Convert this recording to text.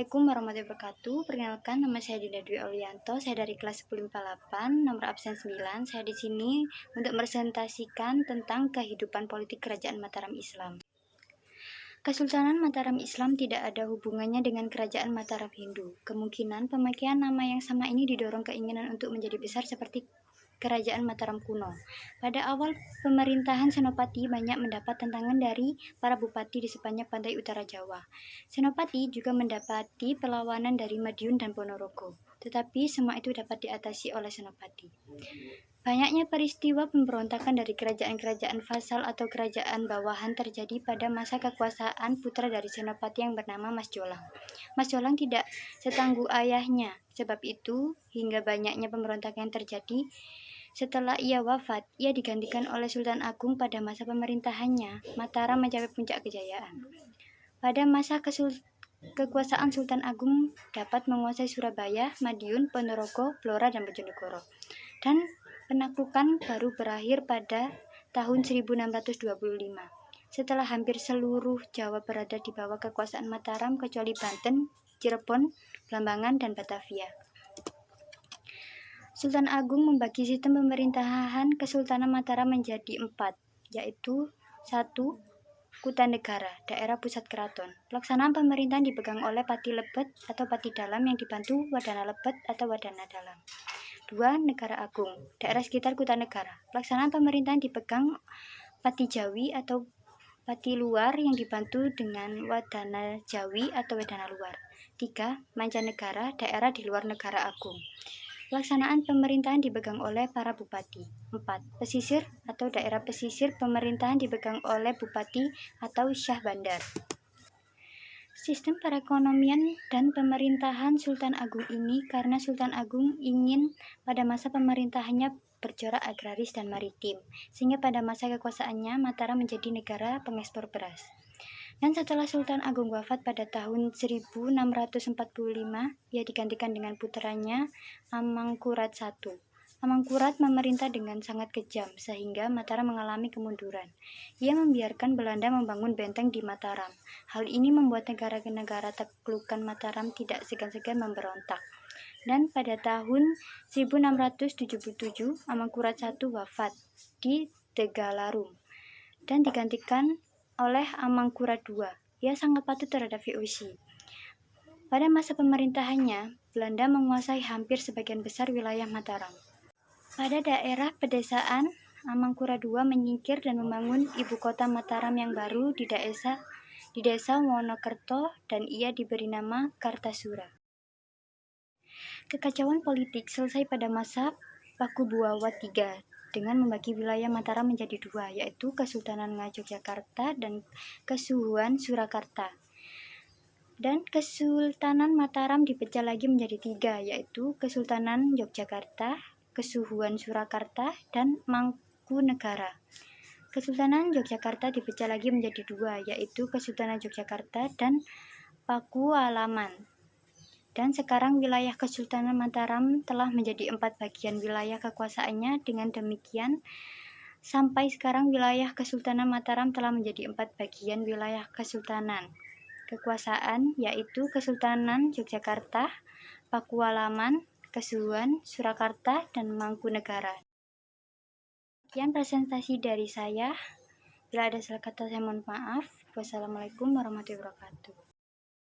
Assalamualaikum warahmatullahi wabarakatuh. Perkenalkan, nama saya Dinda Dwi Aulianto. Saya dari kelas 1048, nomor absen 9. Saya di sini untuk meresentasikan tentang kehidupan politik Kerajaan Mataram Islam. Kesultanan Mataram Islam tidak ada hubungannya dengan Kerajaan Mataram Hindu. Kemungkinan pemakaian nama yang sama ini didorong keinginan untuk menjadi besar seperti Kerajaan Mataram kuno. Pada awal pemerintahan Senopati banyak mendapat tantangan dari para bupati di sepanjang pantai utara Jawa. Senopati juga mendapati perlawanan dari Madiun dan Ponorogo, tetapi semua itu dapat diatasi oleh Senopati. Banyaknya peristiwa pemberontakan dari kerajaan-kerajaan vasal atau kerajaan bawahan terjadi pada masa kekuasaan putra dari Senopati yang bernama Mas Jolang. Mas Jolang tidak setangguh ayahnya, sebab itu hingga banyaknya pemberontakan yang terjadi. Setelah ia wafat, ia digantikan oleh Sultan Agung. Pada masa pemerintahannya, Mataram mencapai puncak kejayaan. Pada masa kekuasaan Sultan Agung dapat menguasai Surabaya, Madiun, Ponorogo, Blora, dan Bojonegoro. Dan penaklukan baru berakhir pada tahun 1625. Setelah hampir seluruh Jawa berada di bawah kekuasaan Mataram kecuali Banten, Cirebon, Blambangan, dan Batavia. Sultan Agung membagi sistem pemerintahan Kesultanan Mataram menjadi 4, yaitu 1. Kutanegara, daerah pusat keraton. Pelaksanaan pemerintahan dipegang oleh Pati Lebet atau Pati Dalam yang dibantu Wadana Lebet atau Wadana Dalam. 2. Negara Agung, daerah sekitar Kutanegara. Pelaksanaan pemerintahan dipegang Pati Jawi atau Pati Luar yang dibantu dengan Wadana Jawi atau Wadana Luar. 3. Mancanegara, daerah di luar negara agung. Pelaksanaan pemerintahan dipegang oleh para bupati. 4. Pesisir atau daerah pesisir, pemerintahan dipegang oleh bupati atau syah bandar. Sistem perekonomian dan pemerintahan Sultan Agung ini karena Sultan Agung ingin pada masa pemerintahannya bercorak agraris dan maritim, sehingga pada masa kekuasaannya Mataram menjadi negara pengekspor beras. Dan setelah Sultan Agung wafat pada tahun 1645, ia digantikan dengan putranya Amangkurat I. Amangkurat memerintah dengan sangat kejam, sehingga Mataram mengalami kemunduran. Ia membiarkan Belanda membangun benteng di Mataram. Hal ini membuat negara-negara taklukan Mataram tidak segan-segan memberontak. Dan pada tahun 1677, Amangkurat I wafat di Tegalarum dan digantikan oleh Amangkurat II. Ia sangat patuh terhadap VOC. Pada masa pemerintahannya, Belanda menguasai hampir sebagian besar wilayah Mataram. Pada daerah pedesaan, Amangkurat II menyingkir dan membangun ibu kota Mataram yang baru di desa Wonokerto, dan ia diberi nama Kartasura. Kekacauan politik selesai pada masa Pakubuwono III dengan membagi wilayah Mataram menjadi 2, yaitu Kesultanan Ngayogyakarta dan Kesuhuan Surakarta. Dan Kesultanan Mataram dipecah lagi menjadi 3, yaitu Kesultanan Yogyakarta, Kesuhuan Surakarta, dan Mangkunegara. Kesultanan Yogyakarta dipecah lagi menjadi 2, yaitu Kesultanan Yogyakarta dan Pakualaman. Dan sekarang wilayah Kesultanan Mataram telah menjadi 4 bagian wilayah kekuasaannya. Dengan demikian, sampai sekarang wilayah Kesultanan Mataram telah menjadi 4 bagian wilayah kesultanan kekuasaan, yaitu Kesultanan Yogyakarta, Pakualaman, Kesuhuan Surakarta, dan Mangkunegara. Sekian presentasi dari saya. Bila ada salah kata saya mohon maaf. Wassalamualaikum warahmatullahi wabarakatuh.